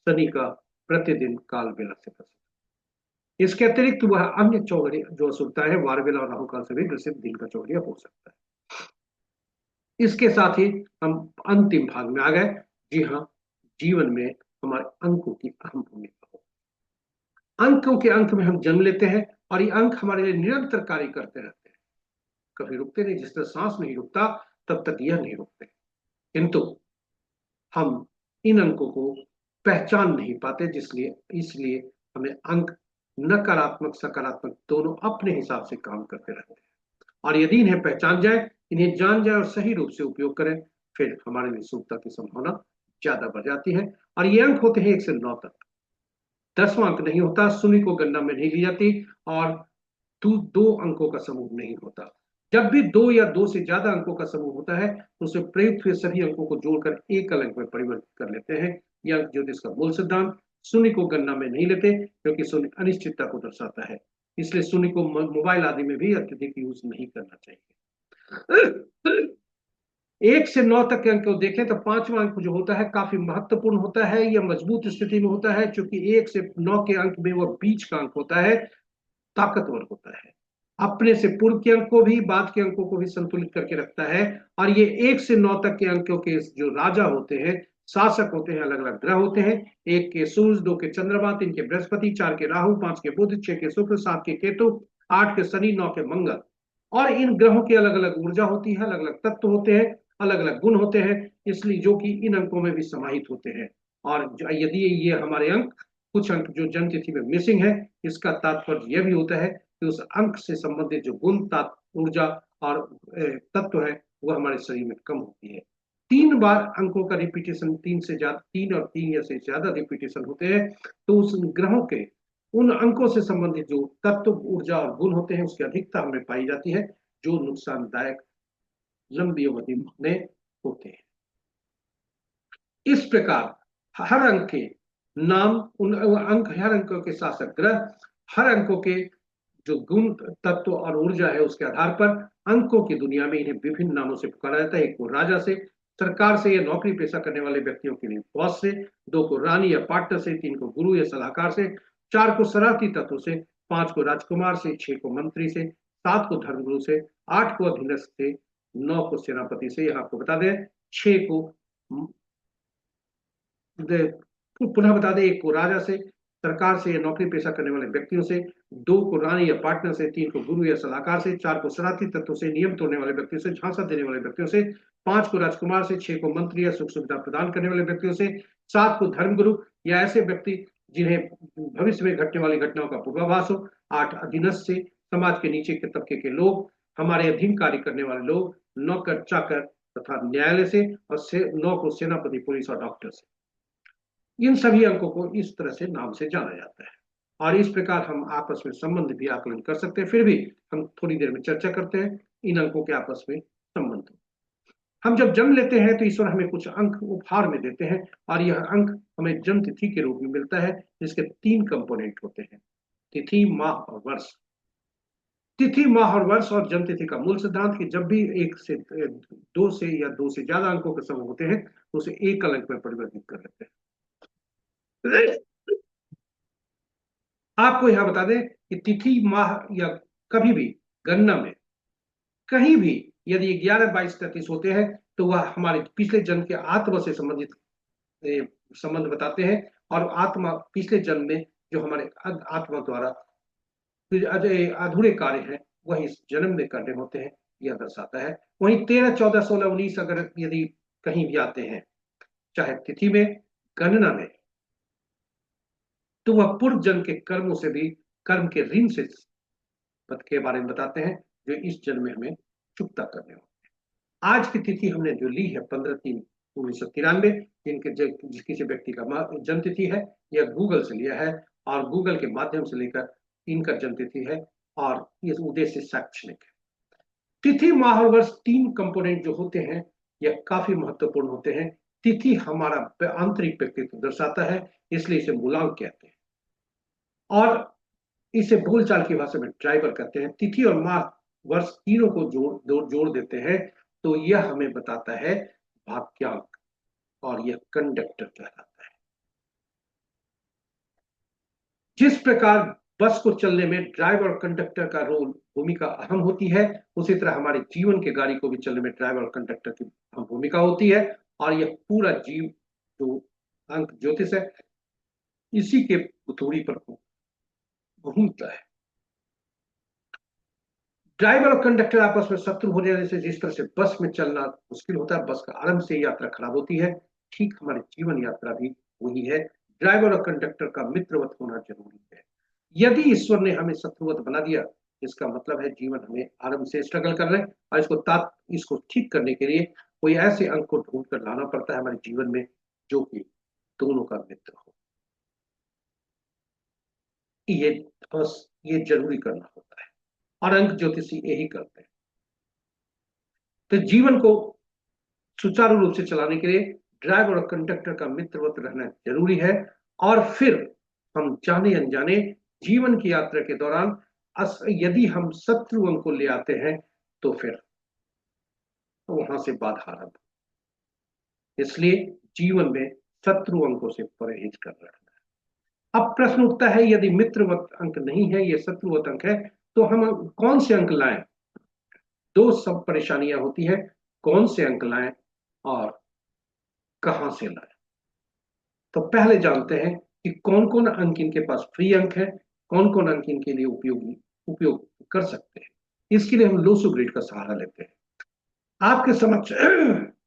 शनि का प्रतिदिन काल बेला से ग्रसित। इसके अतिरिक्त वह अन्य चौघड़िया जो अशुभता है वार बेला और राहु काल से भी ग्रसित दिन का चौघड़िया हो सकता है। इसके साथ ही हम अंतिम भाग में आ गए। जी हाँ, जीवन में हमारे अंकों की अहम भूमिका हो। अंकों के अंक में हम जन्म लेते हैं, और ये अंक हमारे लिए निरंतर कार्य करते रहते हैं, कभी रुकते नहीं। जिस तरह सांस नहीं रुकता तब तक यह नहीं रुकते, किंतु हम इन अंकों को पहचान नहीं पाते, जिसलिए इसलिए हमें अंक नकारात्मक सकारात्मक दोनों अपने हिसाब से काम करते रहते हैं। और यदि इन्हें पहचान जाए, इन्हें जान जाए और सही रूप से उपयोग करें, फिर हमारे लिए शुभता की संभावना ज्यादा बढ़ जाती है। और ये अंक होते हैं 1 से 9 तक। 10वां अंक नहीं होता, शून्य को गणना में नहीं ली जाती, और दो अंकों का समूह नहीं होता। जब भी दो या दो से ज्यादा अंकों का समूह होता है तो उसे प्रयुक्त हुए सभी अंकों को जोड़कर एक अंक में परिवर्तित कर लेते हैं। यह ज्योतिष का मूल सिद्धांत। शून्य को गणना में नहीं लेते, क्योंकि शून्य अनिश्चितता को दर्शाता है, इसलिए शून्य को मोबाइल आदि में भी अत्यधिक यूज नहीं करना चाहिए। 1 से 9 तक के अंक को देखें तो 5वां अंक जो होता है काफी महत्वपूर्ण होता है। यह मजबूत स्थिति में होता है, क्योंकि 1 से 9 के अंक में वह बीच का अंक होता है, ताकतवर होता है। अपने से पूर्व के अंक को भी, बाद के अंकों को भी संतुलित करके रखता है। और ये 1 से 9 तक के अंकों के जो राजा होते हैं, शासक होते हैं, अलग अलग ग्रह होते हैं। 1 के सूर्य, 2 के चंद्रमा, 3 के बृहस्पति, 4 के राहु, 5 के बुध, 6 के शुक्र, 7 के केतु, 8 के शनि, 9 के मंगल। और इन ग्रहों की अलग अलग ऊर्जा होती है, अलग अलग तत्व होते हैं, अलग अलग गुण होते हैं, इसलिए जो कि इन अंकों में भी समाहित होते हैं। और यदि ये हमारे अंक, कुछ अंक जो जन्म तिथि में मिसिंग है, इसका तात्पर्य यह भी होता है कि उस अंक से संबंधित जो गुण, ऊर्जा और तत्व है, वह हमारे शरीर में कम होती है। 3 बार अंकों का रिपीटेशन, 3 से ज्यादा, 3 या से ज्यादा रिपीटेशन होते हैं, तो उस ग्रहों के उन अंकों से संबंधित जो तत्व, ऊर्जा और गुण होते हैं, उसकी अधिकता हमें पाई जाती है, जो नुकसानदायक लंबी अवधि में होते हैं। इस प्रकार हर अंक के नाम, उन अंक, हर अंकों के शासक ग्रह, हर अंकों के जो गुण, तत्व और ऊर्जा है, उसके आधार पर अंकों की दुनिया में इन्हें विभिन्न नामों से पुकारा जाता है। 1 को राजा से, सरकार से या नौकरी पेशा करने वाले व्यक्तियों के लिए बॉस से, 2 को रानी या पार्टनर से, 3 को गुरु या सलाहकार से, 4 को शरारती तत्व से, 5 को राजकुमार से, 6 को मंत्री से, 7 को धर्मगुरु से, 8 को अधीनस्थ से, 9 को सेनापति से। यहाँ आपको बता दें, 6 को पुनः बता दें, 1 को राजा से, सरकार से या नौकरी पेशा करने वाले व्यक्तियों से, 2 को रानी या पार्टनर से, 3 को गुरु या सलाहकार से, 4 को शरारती तत्व से, नियम तोड़ने वाले व्यक्तियों से, झांसा देने वाले व्यक्तियों से, 5 को राजकुमार से, 6 को मंत्री या सुख सुविधा प्रदान करने वाले व्यक्तियों से, 7 को धर्मगुरु या ऐसे व्यक्ति जिन्हें भविष्य में घटने वाली घटनाओं का पूर्वाभास हो, 8 अधीनस्थ से, समाज के नीचे के तबके के लोग, हमारे अधीन कार्य करने वाले लोग, नौकर चाकर तथा न्यायालय से, और 9 को सेनापति, पुलिस और डॉक्टर से। इन सभी अंकों को इस तरह से नाम से जाना जाता है, और इस प्रकार हम आपस में संबंध भी आकलन कर सकते हैं। फिर भी हम थोड़ी देर में चर्चा करते हैं इन अंकों के आपस में संबंध। हम जब जन्म लेते हैं तो ईश्वर हमें कुछ अंक उपहार में देते हैं, और यह अंक हमें जन्म तिथि के रूप में मिलता है, जिसके 3 कंपोनेंट होते हैं: तिथि, माह और वर्ष। तिथि, माह और वर्ष और जन्म तिथि का मूल सिद्धांत कि जब भी 2 से या 2 से ज्यादा अंकों के समूह होते हैं, तो उसे एक अंक में परिवर्तित कर लेते हैं। आपको यहां बता दें कि तिथि, माह या कभी भी गणना में कहीं भी यदि 11, 22, 33 होते हैं, तो वह हमारे पिछले जन्म के आत्मा से संबंधित संबंध बताते हैं, और आत्मा पिछले जन्म में जो हमारे आत्मा द्वारा अधूरे कार्य हैं, वह इस जन्म में करने होते हैं, यह दर्शाता है। वहीं 13, 14, 16, 19 अगर यदि कहीं भी आते हैं, चाहे तिथि में, गणना में, तो वह पूर्व जन्म के कर्मों से भी, कर्म के ऋण से पद के बारे में बताते हैं, जो इस जन्म में हमें चुकता करने होते हैं। आज की तिथि हमने जो ली है 15/3/1993, जिस किसी व्यक्ति का जन्म तिथि है, यह गूगल से लिया है, और गूगल के माध्यम से लेकर इनका जन्म तिथि है, और ये उद्देश्य शैक्षणिक है। तिथि, माह और वर्ष 3 कंपोनेंट जो होते हैं, यह काफी महत्वपूर्ण होते हैं। तिथि हमारा आंतरिक व्यक्तित्व दर्शाता है, इसलिए इसे मूलांक कहते हैं, और इसे बोलचाल की भाषा में ट्राइबल कहते हैं। तिथि और माह, वर्ष तीनों को जोड़ देते हैं, तो यह हमें बताता है भाग्यांक, और यह कंडक्टर कहलाता है। जिस प्रकार बस को चलने में ड्राइवर और कंडक्टर का रोल, भूमिका अहम होती है, उसी तरह हमारे जीवन के गाड़ी को भी चलने में ड्राइवर और कंडक्टर की अहम भूमिका होती है। और यह पूरा जीव जो अंक ज्योतिष है, इसी के हथौड़ी पर घूमता है। ड्राइवर और कंडक्टर आपस में शत्रु हो जाने से जिस तरह से बस में चलना मुश्किल होता है, बस का आरंभ से यात्रा खराब होती है, ठीक हमारी जीवन यात्रा भी वही है। ड्राइवर और कंडक्टर का मित्रवत होना जरूरी है। यदि ईश्वर ने हमें शत्रुवत बना दिया, इसका मतलब है जीवन हमें आरंभ से स्ट्रगल कर रहे हैं, और इसको ठीक करने के लिए कोई ऐसे अंक को ढूंढ कर लाना पड़ता है हमारे जीवन में, जो कि दोनों का मित्र हो। ये बस ये जरूरी करना होता है, और अंक ज्योतिषी यही करते हैं। तो जीवन को सुचारू रूप से चलाने के लिए ड्राइवर और कंडक्टर का मित्रवत रहना जरूरी है। और फिर हम जाने अनजाने जीवन की यात्रा के दौरान यदि हम शत्रुओं को ले आते हैं, तो फिर वहां से बाधा आरंभ। इसलिए जीवन में शत्रु अंकों से परहेज कर रखना है। अब प्रश्न उठता है, यदि मित्रवत अंक नहीं है, ये शत्रुवत अंक है, तो हम कौन से अंक लाएं, दो सब परेशानियां होती है, कौन से अंक लाएं और कहां से लाएं। तो पहले जानते हैं कि कौन कौन अंक इनके पास फ्री अंक है, कौन कौन अंक इनके लिए उपयोग कर सकते हैं। इसके लिए हम लोसू ग्रिड का सहारा लेते हैं। आपके समक्ष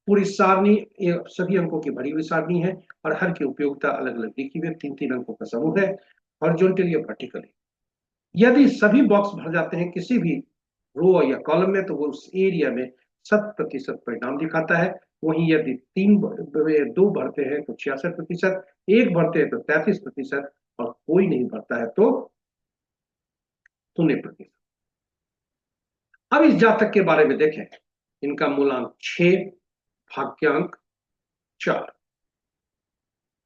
पूरी सारणी, ये सभी अंकों की भरी हुई सारणी है, और हर की उपयोगिता अलग अलग लिखी हुई है। तीन तीन अंकों का समूह है, हॉरिजॉन्टली या वर्टिकली। यदि सभी बॉक्स भर जाते हैं किसी भी रो या कॉलम में, तो वो उस एरिया में 100% परिणाम दिखाता है। वहीं यदि दो भरते हैं तो 66%, एक भरते हैं तो 33%, और कोई नहीं भरता है तो 0%। अब इस जातक के बारे में देखें। इनका मूलांक 6, भाग्यांक 4।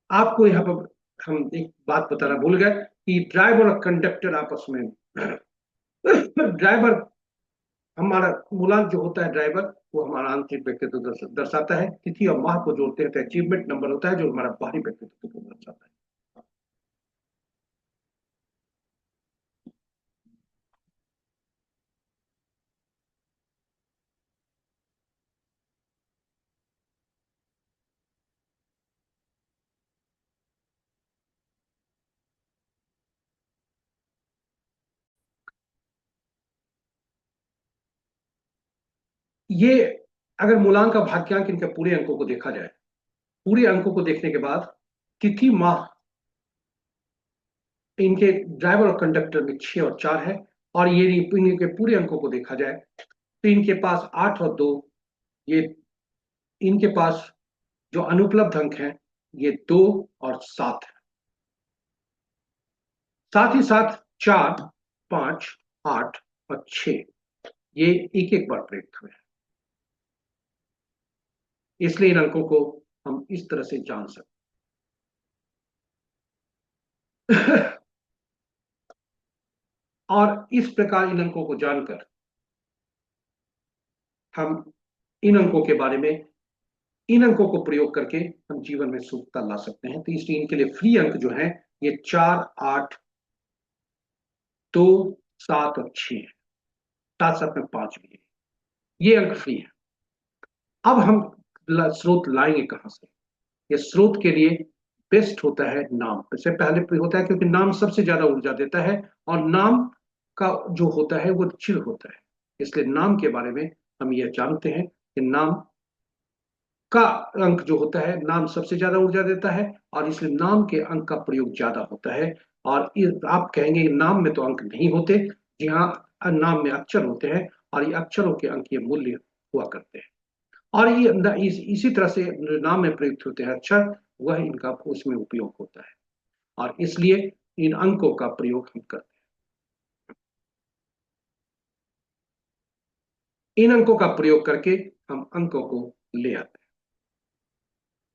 आपको यहाँ पर हम एक बात बताना भूल गए कि ड्राइवर और कंडक्टर आपस में ड्राइवर, हमारा मूलांक जो होता है ड्राइवर, वो हमारा आंतरिक व्यक्तित्व दर्शाता है। तिथि और माह को जोड़ते हैं तो अचीवमेंट नंबर होता है, जो हमारा बाहरी व्यक्तित्व को दर्शाता है। ये अगर मूलांक का भाग्यांक इनके पूरे अंकों को देखा जाए, पूरे अंकों को देखने के बाद तिथि माह इनके ड्राइवर और कंडक्टर में 6 और 4 है। और ये इनके पूरे अंकों को देखा जाए तो इनके पास 8 और 2, ये इनके पास जो अनुपलब्ध अंक हैं ये 2 और 7 है। साथ ही साथ 4, 5, 8 और 6 ये एक एक बार प्रयुक्त हुए हैं। इसलिए इन अंकों को हम इस तरह से जान सकते हैं। और इस प्रकार इन अंकों को जानकर हम इन अंकों के बारे में, इन अंकों को प्रयोग करके हम जीवन में सुखता ला सकते हैं। तो इसलिए इनके लिए फ्री अंक जो है ये 4, 8, 2, 7 और 6 है। साथ साथ में 5 भी है, ये अंक फ्री है। अब हम स्रोत लाएंगे कहां से। ये स्रोत के लिए बेस्ट होता है नाम, इससे पहले होता है, क्योंकि नाम सबसे ज्यादा ऊर्जा देता है, और नाम का जो होता है वो चिर होता है। इसलिए नाम के बारे में हम यह जानते हैं कि नाम का अंक जो होता है, नाम सबसे ज्यादा ऊर्जा देता है, और इसलिए नाम के अंक का प्रयोग ज्यादा होता है। और आप कहेंगे नाम में तो अंक नहीं होते। जी हाँ, नाम में अक्षर होते हैं, और ये अक्षरों के अंक ये मूल्य हुआ करते हैं। और ये इसी तरह से नाम में प्रयुक्त होते हैं अक्षर, वह इनका उसमें उपयोग होता है। और इसलिए इन अंकों का प्रयोग हम करते हैं। इन अंकों का प्रयोग करके हम अंकों को ले आते हैं।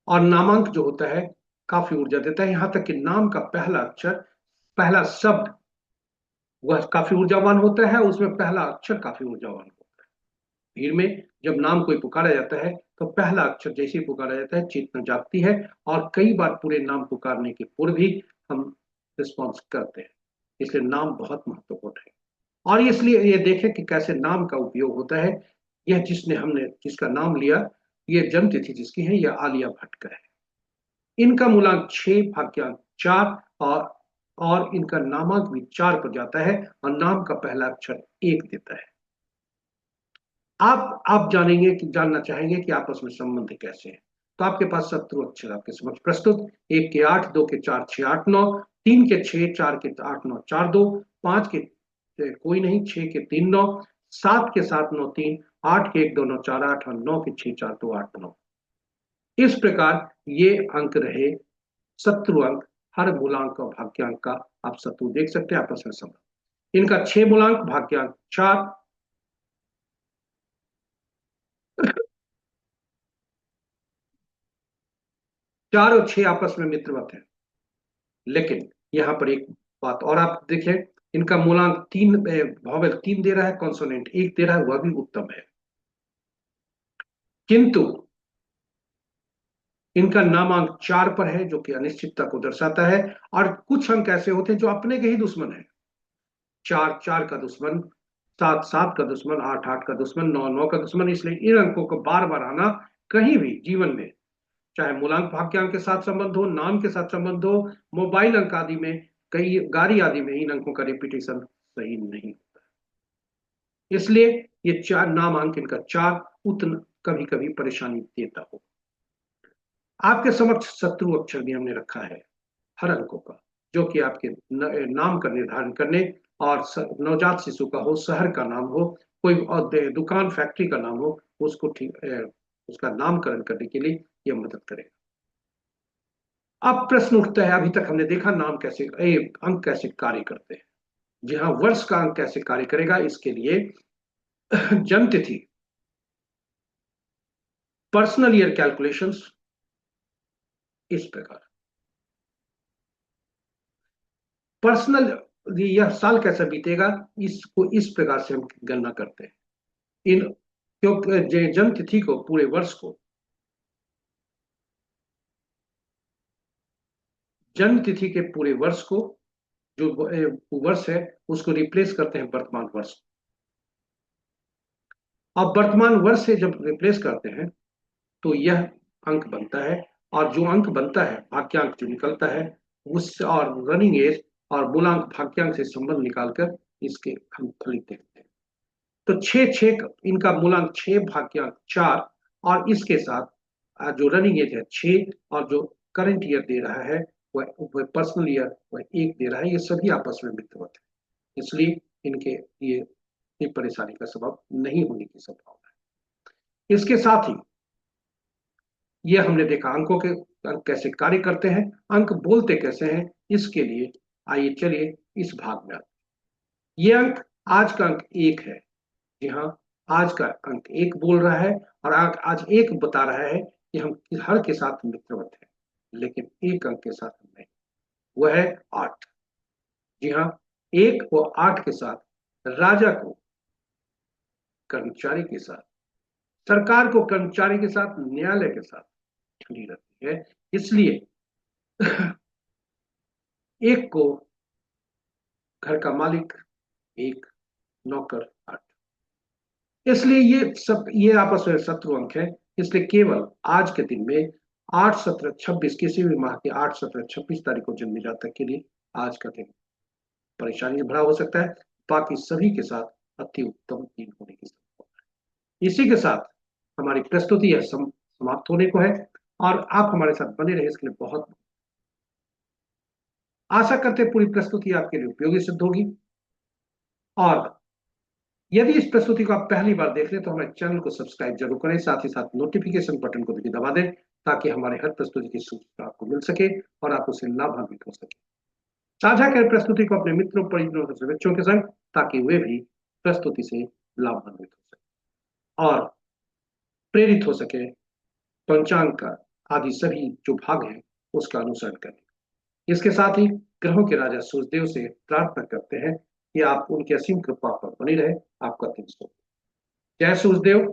और नामांक जो होता है काफी ऊर्जा देता है, यहां तक कि नाम का पहला अक्षर, पहला शब्द वह काफी ऊर्जावान होता है, उसमें पहला अक्षर काफी ऊर्जावान होता है। भीड़ में जब नाम कोई पुकारा जाता है तो पहला अक्षर जैसे ही पुकारा जाता है चेतना जागती है, और कई बार पूरे नाम पुकारने के पूर्व भी हम रिस्पॉन्स करते हैं। इसलिए नाम बहुत महत्वपूर्ण है। और इसलिए ये देखें कि कैसे नाम का उपयोग होता है। यह हमने जिसका नाम लिया, ये जन्म तिथि जिसकी है, यह आलिया भट्ट का है। इनका मूलांक 6, भाग्यांक 4, और इनका नामांक भी 4 पर जाता है, और नाम का पहला अक्षर 1 देता है। आप जानेंगे कि जानना चाहेंगे कि आपस में संबंध कैसे हैं। तो आपके पास शत्रु अक्षर आपके समक्ष प्रस्तुत। 1 के 8, 2 के 4, 6, 8, 9, 3 के 6, 4 के 8, 9, 4, 2, 5 के कोई नहीं, 6 के 3, 9, 7 के 7, 9, 3, 8 के 1, 2, 9, 4, 8, और 9 के 6, 4, 2, 8, 9। इस प्रकार ये अंक रहे शत्रु अंक। हर मूलांक और भाग्यांक का आप शत्रु देख सकते हैं आपस में संबंध। इनका 6 मूलांक, भाग्यांक 4, 4 और 6 आपस में मित्रवत है। लेकिन यहाँ पर एक बात और आप देखें, इनका मूलांक 3, वॉवेल 3 दे रहा है, कॉन्सोनेंट 1 दे रहा है, वह भी उत्तम है। किंतु इनका नामांक 4 पर है, जो कि अनिश्चितता को दर्शाता है। और कुछ अंक ऐसे होते हैं जो अपने के ही दुश्मन है। चार चार का दुश्मन, सात सात का दुश्मन, आठ आठ का दुश्मन, नौ नौ का दुश्मन। इसलिए इन अंकों को बार बार आना कहीं भी जीवन में, चाहे मूलांक भाग्यांक के साथ संबंध हो, नाम के साथ संबंध हो, मोबाइल अंक आदि में, कई गाड़ी आदि में, इन अंकों का रिपीटेशन सही नहीं होता। इसलिए ये चार नामांक, इनका चार उतना कभी कभी परेशानी देता हो। आपके समक्ष शत्रु अक्षर भी हमने रखा है हर अंकों का, जो कि आपके नाम का निर्धारण करने, और नवजात शिशु का हो, शहर का नाम हो, कोई दुकान फैक्ट्री का नाम हो, उसको ठीक उसका नामकरण करने के लिए यह मदद करेगा। अब प्रश्न उठता है, अभी तक हमने देखा नाम कैसे, अंक कैसे कार्य करते हैं। जी हाँ, वर्ष का अंक कैसे कार्य करेगा, इसके लिए जन्म तिथि, पर्सनल ईयर कैलकुलेशंस इस प्रकार, पर्सनल यह साल कैसा बीतेगा, इसको इस प्रकार से हम गणना करते हैं। इन क्योंकि जन्म तिथि को पूरे वर्ष को, जन्म तिथि के पूरे वर्ष को, जो वर्ष है उसको रिप्लेस करते हैं वर्तमान वर्ष। अब वर्तमान वर्ष से जब रिप्लेस करते हैं तो यह अंक बनता है, और जो अंक बनता है, भाग्यांक जो निकलता है, उस और रनिंग एज और मूलांक भाग्यांक से संबंध निकालकर इसके हम फलित देखते हैं। तो छः छः इनका मूलांक छः, भाग्यांक चार, और इसके साथ जो रनिंग एज है छः, और जो करंट ईयर दे रहा है वह पर्सनल ईयर वह एक दे रहा है। ये सभी आपस में मित्रवत है, इसलिए इनके ये परेशानी का सबब नहीं होने की संभावना है। इसके साथ ही ये हमने देखा अंकों के अंक कैसे कार्य करते हैं, अंक बोलते कैसे हैं। इसके लिए आइए चलिए इस भाग में आते हैं। ये अंक, आज का अंक एक है। जी हाँ, आज का अंक एक बोल रहा है, और आज एक बता रहा है कि हम हर के साथ मित्रवत हैं, लेकिन एक अंक के साथ हम नहीं, वह है आठ। जी हाँ, एक व आठ के साथ राजा को कर्मचारी के साथ, सरकार को कर्मचारी के साथ, न्यायालय के साथ जुड़ी रहती है। इसलिए एक को घर का मालिक, एक नौकर, आठ, इसलिए ये आपस में शत्रु अंक है। इसलिए केवल आज के दिन में 8 17 26, किसी भी माह के 8 17 26 तारीख को जन्मे जातक के लिए आज का दिन परेशानी से भरा हो सकता है। बाकी सभी के साथ अति उत्तम दिन होने की संभावना है। इसी के साथ हमारी प्रस्तुति यह समाप्त होने को है, और आप हमारे साथ बने रहे इसके लिए बहुत आशा करते हैं पूरी प्रस्तुति आपके लिए उपयोगी सिद्ध होगी। और यदि इस प्रस्तुति को आप पहली बार देख रहे हैं तो हमारे चैनल को सब्सक्राइब जरूर करें, साथ ही साथ नोटिफिकेशन बटन को भी दबा दें, ताकि हमारे हर प्रस्तुति की सूचना आपको मिल सके और आप उससे लाभान्वित हो सके। साझा करें प्रस्तुति को अपने मित्रों, परिजनों और बच्चों के संग, ताकि वे भी प्रस्तुति से लाभान्वित हो सके और प्रेरित हो सके पंचांग का आदि सभी जो भाग हैं उसका अनुसरण करें। इसके साथ ही ग्रहों के राजा सूर्यदेव से प्रार्थना करते हैं कि आप उनकी असीम कृपा पर बनी रहे। आपका दिन शुभ। जय सूर्यदेव।